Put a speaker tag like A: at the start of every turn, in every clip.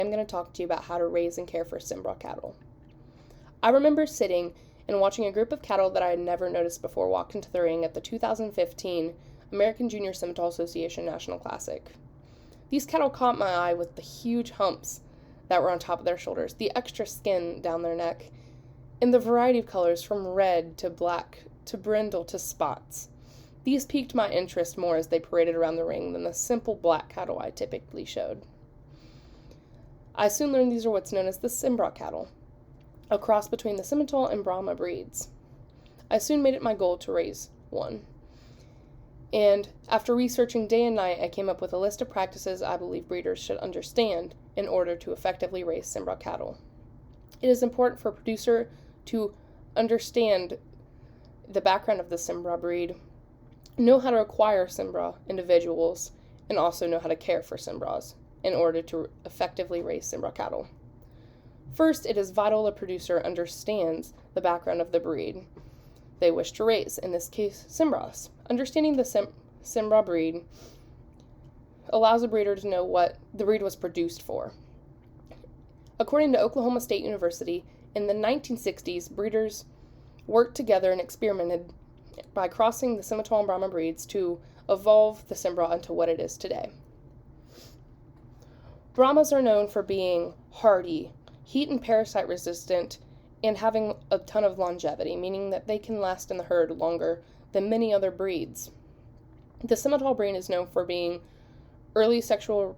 A: I'm going to talk to you about how to raise and care for Simbrah cattle. I remember sitting and watching a group of cattle that I had never noticed before walk into the ring at the 2015 American Junior Simmental Association National Classic. These cattle caught my eye with the huge humps that were on top of their shoulders, the extra skin down their neck, and the variety of colors from red to black to brindle to spots. These piqued my interest more as they paraded around the ring than the simple black cattle I typically showed. I soon learned these are what's known as the Simbrah cattle, a cross between the Simmental and Brahma breeds. I soon made it my goal to raise one. And after researching day and night, I came up with a list of practices I believe breeders should understand in order to effectively raise Simbrah cattle. It is important for a producer to understand the background of the Simbrah breed, know how to acquire Simbrah individuals, and also know how to care for Simbrahs in order to effectively raise Simbrah cattle. First, it is vital a producer understands the background of the breed they wish to raise, in this case, Simbrahs. Understanding the Simbrah breed allows a breeder to know what the breed was produced for. According to Oklahoma State University, in the 1960s, breeders worked together and experimented by crossing the Simmental and Brahma breeds to evolve the Simbrah into what it is today. Brahmas are known for being hardy, heat and parasite resistant, and having a ton of longevity, meaning that they can last in the herd longer than many other breeds. The Simmental breed is known for being early sexual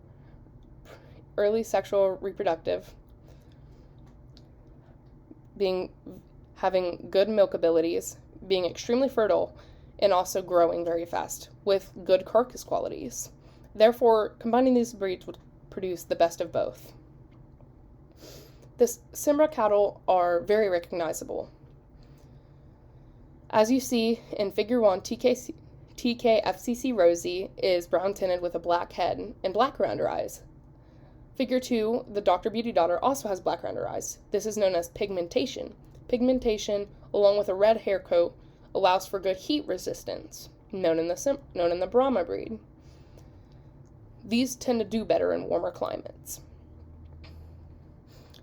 A: reproductive, having good milk abilities, being extremely fertile, and also growing very fast with good carcass qualities. Therefore, combining these breeds would produce the best of both. The Simbrah cattle are very recognizable. As you see in Figure 1, TKFCC Rosie is brown tinted with a black head and black around her eyes. Figure 2, the Dr. Beauty Daughter, also has black around her eyes. This is known as pigmentation. Pigmentation, along with a red hair coat, allows for good heat resistance, known in the Brahma breed. These tend to do better in warmer climates.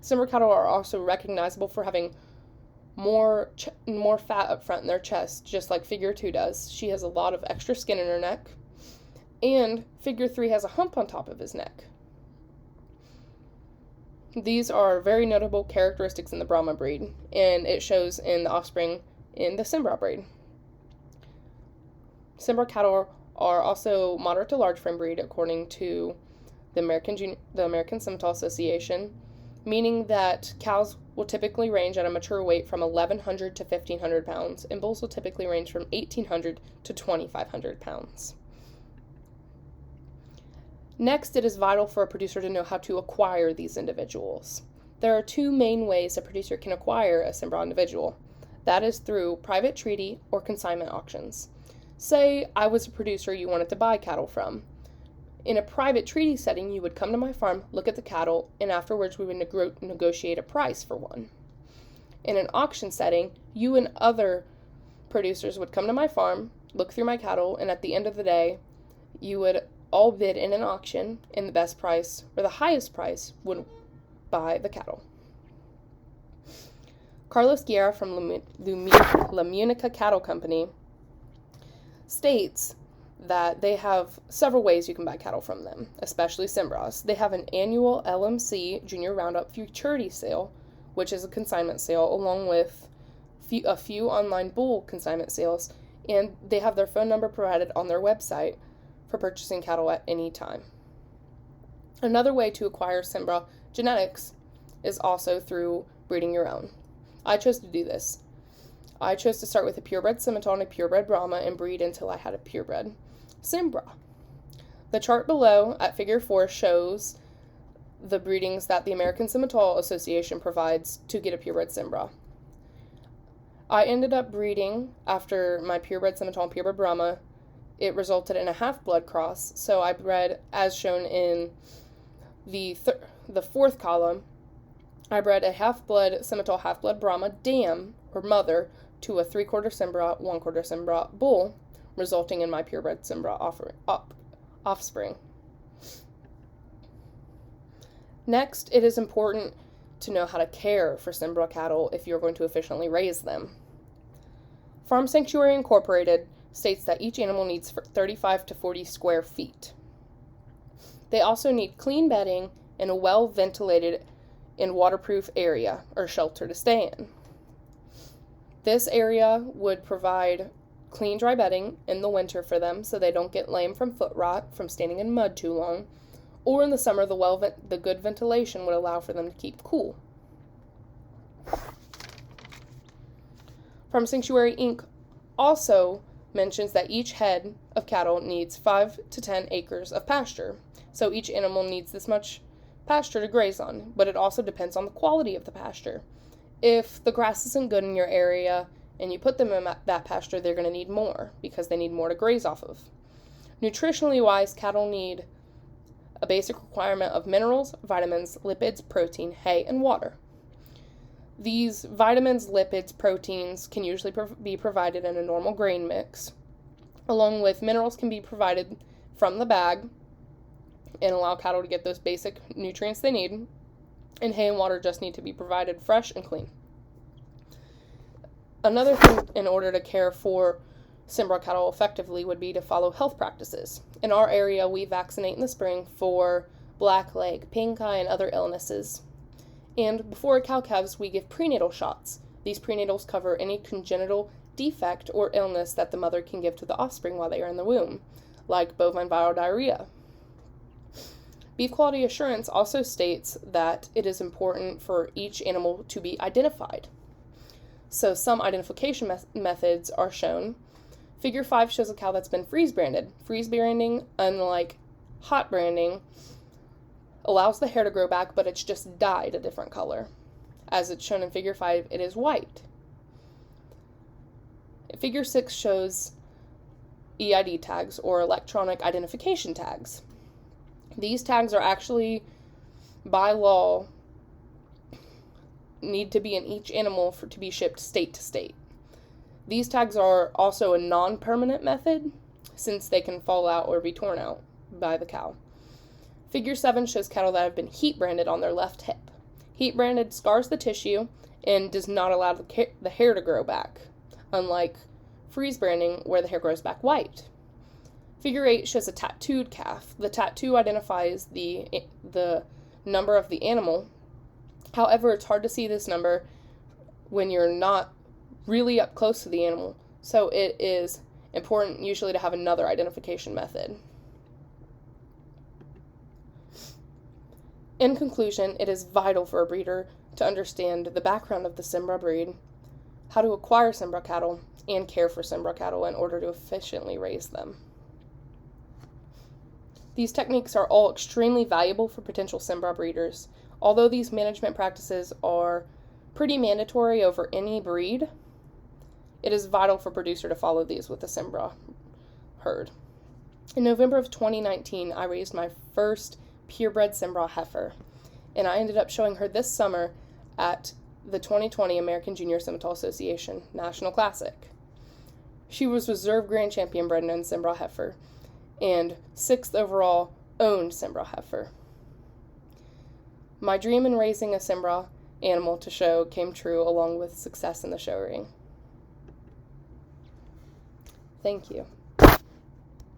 A: Simbrah cattle are also recognizable for having more fat up front in their chest, just like Figure 2 does. She has a lot of extra skin in her neck, and Figure 3 has a hump on top of his neck. These are very notable characteristics in the Brahma breed, and it shows in the offspring in the Simbrah breed. Simbrah cattle are also moderate to large frame breed according to the American Simmental Association, meaning that cows will typically range at a mature weight from 1,100 to 1,500 pounds, and bulls will typically range from 1,800 to 2,500 pounds. Next, it is vital for a producer to know how to acquire these individuals. There are two main ways a producer can acquire a Simbrah individual. That is through private treaty or consignment auctions. Say I was a producer you wanted to buy cattle from. In a private treaty setting, you would come to my farm, look at the cattle, and afterwards we would negotiate a price for one. In an auction setting, you and other producers would come to my farm, look through my cattle, and at the end of the day, you would all bid in an auction, and the best price, or the highest price, would buy the cattle. Carlos Guerra from La Munica Cattle Company states that they have several ways you can buy cattle from them, especially Simbrahs. They have an annual LMC Junior Roundup Futurity Sale, which is a consignment sale, along with a few online bull consignment sales, and they have their phone number provided on their website for purchasing cattle at any time. Another way to acquire Simbrah genetics is also through breeding your own. I chose to do this. I chose to start with a purebred Simmental and a purebred Brahma and breed until I had a purebred Simbrah. The chart below at Figure 4 shows the breedings that the American Simmental Association provides to get a purebred Simbrah. I ended up breeding after my purebred Simmental and purebred Brahma. It resulted in a half-blood cross, so I bred, as shown in the fourth column, I bred a half-blood Simmental, half-blood Brahma dam, or mother, to a 3/4 Simbrah, 1/4 Simbrah bull, resulting in my purebred Simbrah offspring. Next, it is important to know how to care for Simbrah cattle if you're going to efficiently raise them. Farm Sanctuary Incorporated states that each animal needs 35 to 40 square feet. They also need clean bedding and a well-ventilated and waterproof area or shelter to stay in. This area would provide clean, dry bedding in the winter for them so they don't get lame from foot rot from standing in mud too long, or in the summer the good ventilation would allow for them to keep cool. Farm Sanctuary Inc. also mentions that each head of cattle needs 5 to 10 acres of pasture, so each animal needs this much pasture to graze on, but it also depends on the quality of the pasture. If the grass isn't good in your area and you put them in that pasture, they're going to need more because they need more to graze off of. Nutritionally wise, cattle need a basic requirement of minerals, vitamins, lipids, protein, hay, and water. These vitamins, lipids, proteins can usually be provided in a normal grain mix, along with minerals can be provided from the bag and allow cattle to get those basic nutrients they need, and hay and water just need to be provided fresh and clean. Another thing in order to care for Simbrah cattle effectively would be to follow health practices. In our area, we vaccinate in the spring for blackleg, pink eye, and other illnesses. And before cow calves, we give prenatal shots. These prenatals cover any congenital defect or illness that the mother can give to the offspring while they are in the womb, like bovine viral diarrhea. Beef quality assurance also states that it is important for each animal to be identified. So some identification methods are shown. Figure 5 shows a cow that's been freeze branded. Freeze branding, unlike hot branding, allows the hair to grow back, but it's just dyed a different color. As it's shown in Figure 5, it is white. Figure 6 shows EID tags, or electronic identification tags. These tags are actually, by law, need to be in each animal to be shipped state to state. These tags are also a non-permanent method, since they can fall out or be torn out by the cow. Figure 7 shows cattle that have been heat branded on their left hip. Heat branded scars the tissue and does not allow the hair to grow back, unlike freeze branding where the hair grows back white. Figure 8 shows a tattooed calf. The tattoo identifies the number of the animal. However, it's hard to see this number when you're not really up close to the animal, so it is important usually to have another identification method. In conclusion, it is vital for a breeder to understand the background of the Simbrah breed, how to acquire Simbrah cattle, and care for Simbrah cattle in order to efficiently raise them. These techniques are all extremely valuable for potential Simbrah breeders. Although these management practices are pretty mandatory over any breed, it is vital for a producer to follow these with the Simbrah herd. In November of 2019, I raised my first purebred Simbrah heifer, and I ended up showing her this summer at the 2020 American Junior Simmental Association National Classic. She was reserve grand champion bred and Simbrah heifer, and 6th overall owned Simbrah heifer. My dream in raising a Simbrah animal to show came true, along with success in the show ring. Thank you.